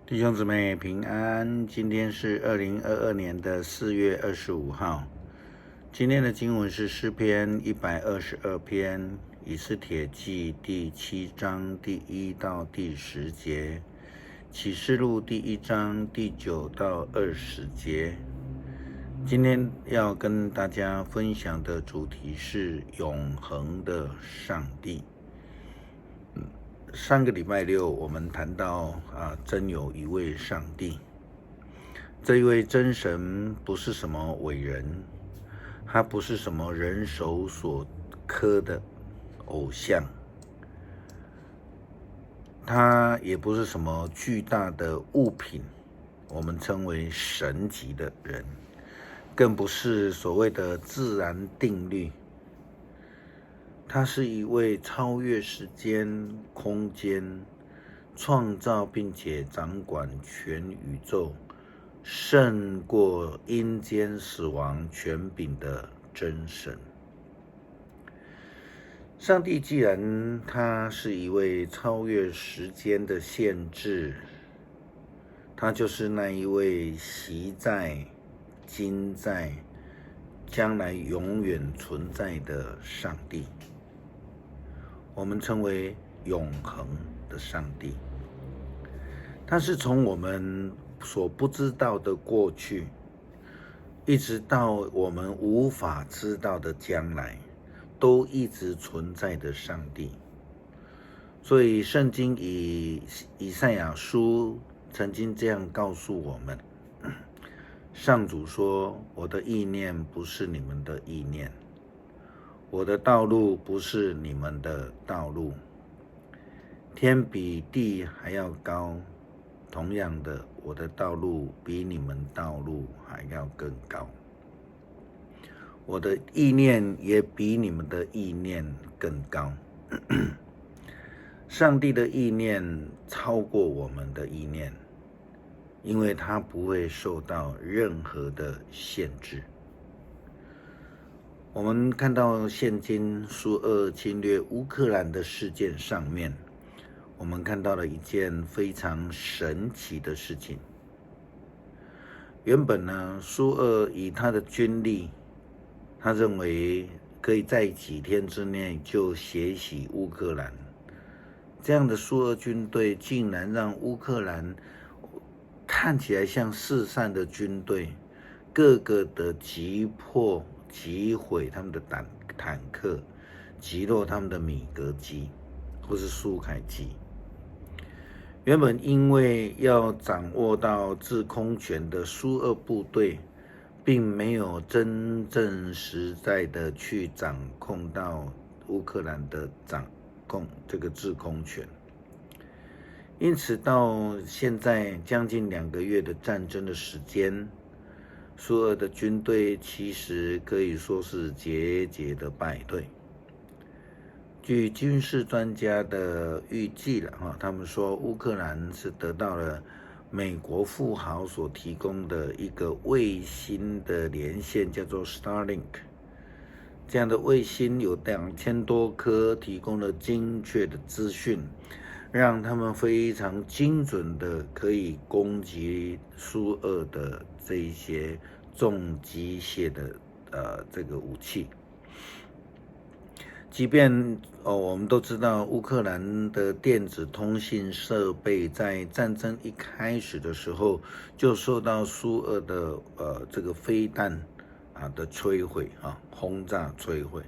弟兄姊妹平安，今天是2022年的4月25号。今天的经文是诗篇122篇，以斯帖记第7章第1到第10节，启示录第1章第9到20节。今天要跟大家分享的主题是永恒的上帝。上个礼拜六我们谈到真有一位上帝，这一位真神不是什么伟人，他不是什么人手所刻的偶像，他也不是什么巨大的物品，我们称为神级的人，更不是所谓的自然定律。他是一位超越时间、空间，创造并且掌管全宇宙，胜过阴间死亡权柄的真神。上帝既然他是一位超越时间的限制，他就是那一位习在、今在、将来永远存在的上帝。我们称为永恒的上帝，他是从我们所不知道的过去，一直到我们无法知道的将来，都一直存在的上帝。所以圣经以赛亚书曾经这样告诉我们，上主说，我的意念不是你们的意念，我的道路不是你们的道路，天比地还要高，同样的，我的道路比你们道路还要更高，我的意念也比你们的意念更高。上帝的意念超过我们的意念，因为他不会受到任何的限制。我们看到现今苏俄侵略乌克兰的事件上面，我们看到了一件非常神奇的事情。原本呢，苏俄以他的军力，他认为可以在几天之内就血洗乌克兰。这样的苏俄军队竟然让乌克兰看起来像四散的军队，各个的击破、击毁他们的坦克，击落他们的米格机或是苏凯机。原本因为要掌握到制空权的苏俄部队，并没有真正实在的去掌控到乌克兰的这个制空权。因此到现在将近2个月的战争的时间，苏俄的军队其实可以说是节节的败退。据军事专家的预计他们说乌克兰是得到了美国富豪所提供的一个卫星的连线，叫做 Starlink。这样的卫星有2000多颗，提供了精确的资讯，让他们非常精准的可以攻击苏俄的这一些重机械的这个武器。即便我们都知道乌克兰的电子通信设备在战争一开始的时候就受到苏俄的这个飞弹的摧毁轰炸摧毁，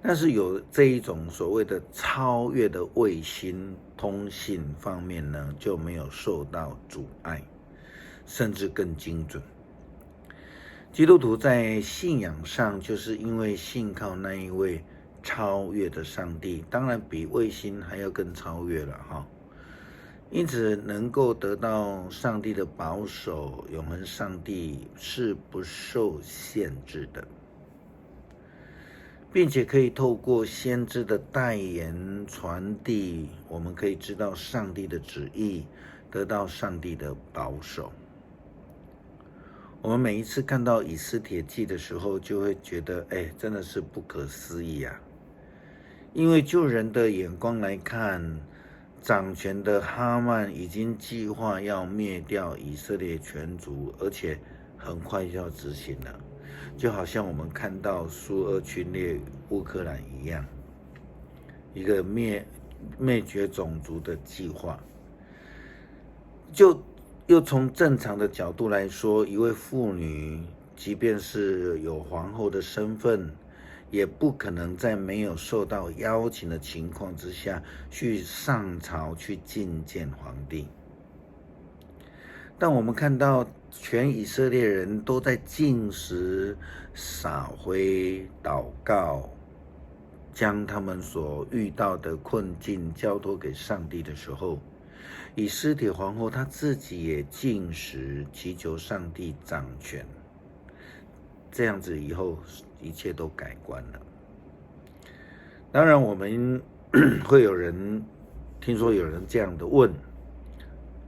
但是有这一种所谓的超越的卫星通信方面呢，就没有受到阻碍，甚至更精准。基督徒在信仰上就是因为信靠那一位超越的上帝，当然比卫星还要更超越了因此能够得到上帝的保守，永恒上帝是不受限制的，并且可以透过先知的代言传递，我们可以知道上帝的旨意，得到上帝的保守。我们每一次看到以斯帖记的时候，就会觉得真的是不可思议因为就人的眼光来看，掌权的哈曼已经计划要灭掉以色列全族，而且很快就要执行了，就好像我们看到苏俄侵略乌克兰一样，一个灭绝种族的计划。就又从正常的角度来说，一位妇女即便是有皇后的身份，也不可能在没有受到邀请的情况之下去上朝去觐见皇帝。但我们看到全以色列人都在禁食、撒灰、祷告，将他们所遇到的困境交托给上帝的时候，以斯帖皇后她自己也禁食，祈求上帝掌权。这样子以后一切都改观了。当然我们会有人听说有人这样的问，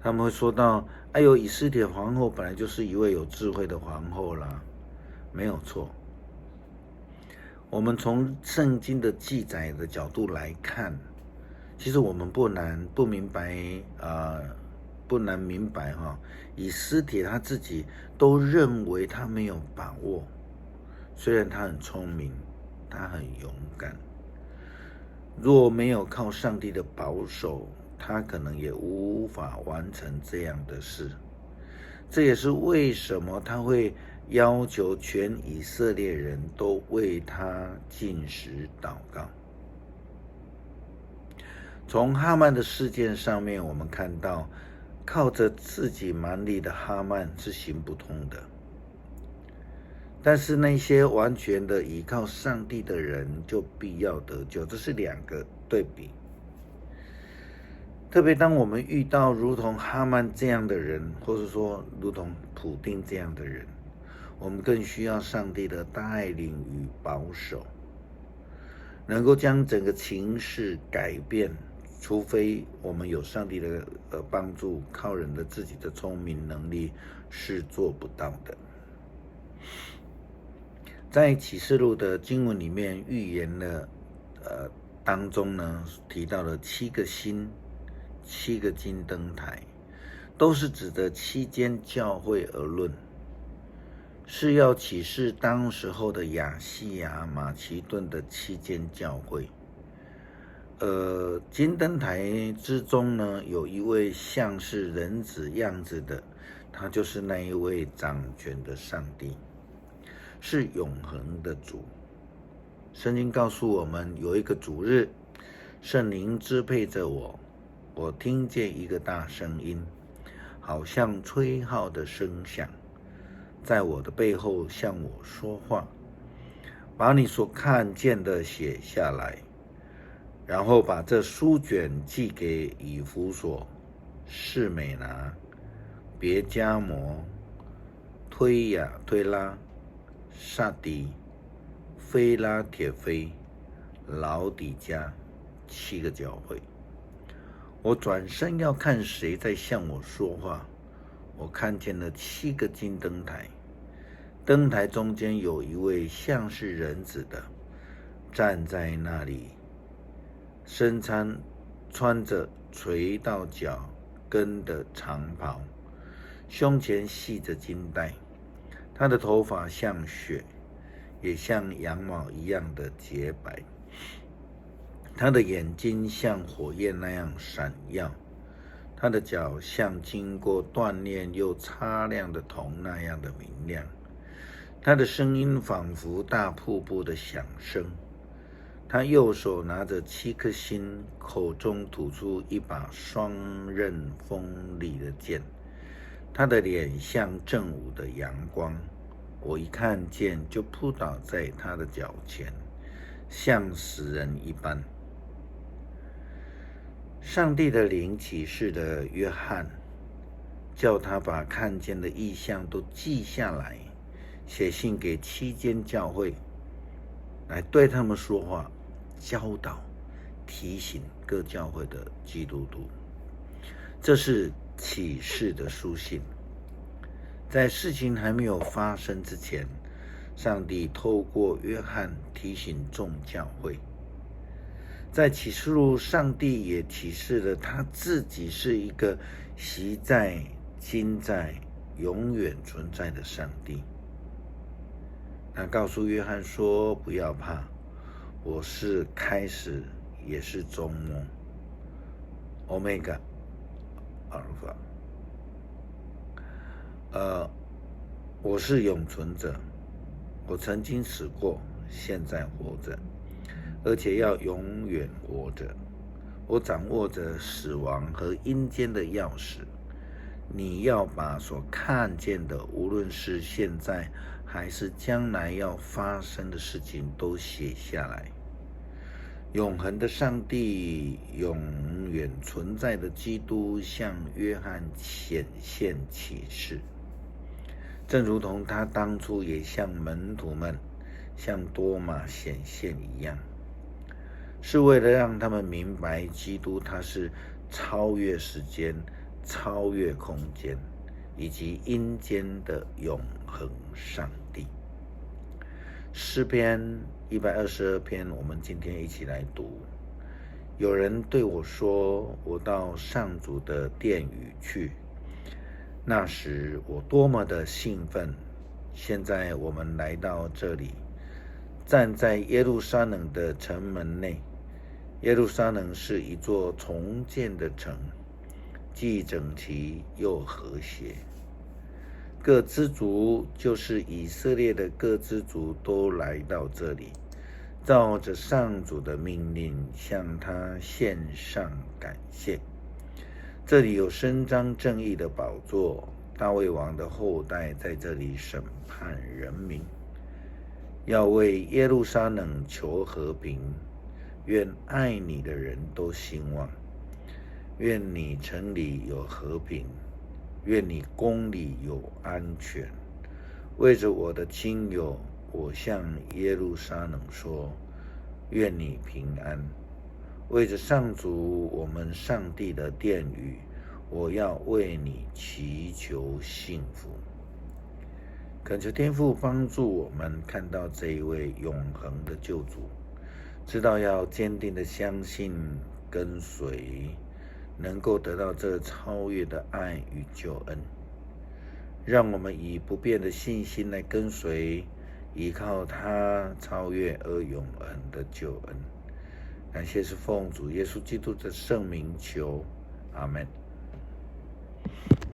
他们会说到，哎呦，以斯帖皇后本来就是一位有智慧的皇后啦。没有错，我们从圣经的记载的角度来看，其实我们不难明白以斯帖他自己都认为他没有把握，虽然他很聪明，他很勇敢，若没有靠上帝的保守，他可能也无法完成这样的事。这也是为什么他会要求全以色列人都为他禁食祷告。从哈曼的事件上面，我们看到靠着自己蛮力的哈曼是行不通的，但是那些完全的依靠上帝的人就必要得救，这是两个对比。特别当我们遇到如同哈曼这样的人，或者说如同普丁这样的人，我们更需要上帝的带领与保守，能够将整个情势改变，除非我们有上帝的帮助，靠人的自己的聪明能力是做不到的。在启示录的经文里面预言了当中呢，提到了7个星、7个金灯台，都是指的7间教会而论，是要启示当时候的亚细亚、马其顿的7间教会。金灯台之中呢，有一位像是人子样子的，他就是那一位掌权的上帝，是永恒的主。圣经告诉我们，有一个主日，圣灵支配着我，我听见一个大声音，好像吹号的声响，在我的背后向我说话，把你所看见的写下来，然后把这书卷寄给以弗所、士美拿、别迦摩、推雅推拉、撒底、非拉铁非、老底嘉7个教会。我转身要看谁在向我说话，我看见了7个金灯台，灯台中间有一位像是人子的站在那里，身穿着垂到脚跟的长袍，胸前系着金带，他的头发像雪，也像羊毛一样的洁白，他的眼睛像火焰那样闪耀，他的脚像经过锻炼又擦亮的铜那样的明亮，他的声音仿佛大瀑布的响声，他右手拿着7颗星，口中吐出一把双刃锋利的剑，他的脸像正午的阳光，我一看见就扑倒在他的脚前，像死人一般。上帝的灵启示了约翰，叫他把看见的异象都记下来，写信给7间教会，来对他们说话，教导、提醒各教会的基督徒。这是启示的书信。在事情还没有发生之前，上帝透过约翰提醒众教会。在启示录，上帝也启示了他自己是一个昔在、今在、永远存在的上帝。他告诉约翰说：“不要怕，我是开始，也是终末 ，Omega、Alpha。我是永存者，我曾经死过，现在活着，而且要永远活着。我掌握着死亡和阴间的钥匙。你要把所看见的，无论是现在还是将来要发生的事情，都写下来。永恒的上帝，永远存在的基督，向约翰显现启示，正如同他当初也向门徒们、向多马显现一样，是为了让他们明白基督他是超越时间、超越空间以及阴间的永恒上帝。诗篇122篇，我们今天一起来读。有人对我说：“我到上主的殿宇去。”那时我多么的兴奋！现在我们来到这里，站在耶路撒冷的城门内。耶路撒冷是一座重建的城，既整齐又和谐。各支族，就是以色列的各支族，都来到这里，照着上主的命令向他献上感谢。这里有伸张正义的宝座，大卫王的后代在这里审判人民，要为耶路撒冷求和平。愿爱你的人都兴旺，愿你城里有和平，愿你宫里有安全。为着我的亲友，我向耶路撒冷说：愿你平安。为着上主我们上帝的殿宇，我要为你祈求幸福。恳求天父帮助我们看到这一位永恒的救主，知道要坚定的相信跟随，能够得到这超越的爱与救恩。让我们以不变的信心来跟随，依靠他超越而永恒的救恩。感谢是奉主耶稣基督的圣名求，阿们。